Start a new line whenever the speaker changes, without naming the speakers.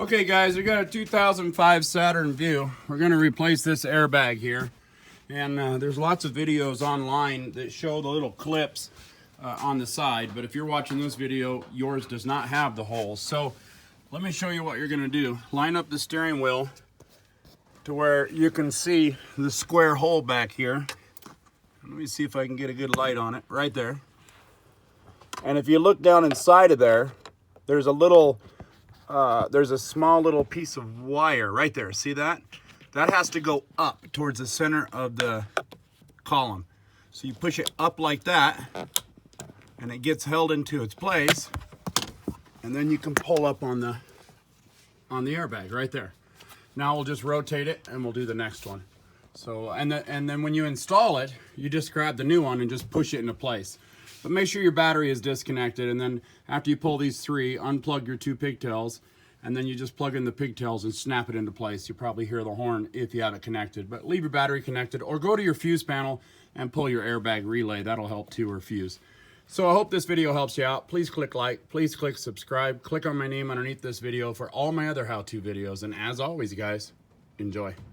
Okay guys, we got a 2005 Saturn Vue. We're going to replace this airbag here. And there's lots of videos online that show the little clips on the side. But if you're watching this video, yours does not have the holes. So let me show you what you're going to do. Line up the steering wheel to where you can see the square hole back here. Let me see if I can get a good light on it. Right there. And if you look down inside of there, there's a little... there's a small little piece of wire right there. See that? That has to go up towards the center of the column. So you push it up like that, and it gets held into its place, and then you can pull up on the airbag right there. Now we'll just rotate it, and we'll do the next one. So and then when you install it, you just grab the new one and just push it into place. But make sure your battery is disconnected, and then after you pull these three, unplug your two pigtails, and then you just plug in the pigtails and snap it into place. You probably hear the horn if you have it connected, but leave your battery connected or go to your fuse panel and pull your airbag relay. That'll help too, or fuse. So I hope this video helps you out. Please click like, please click subscribe, click on my name underneath this video for all my other how-to videos, and as always guys, enjoy.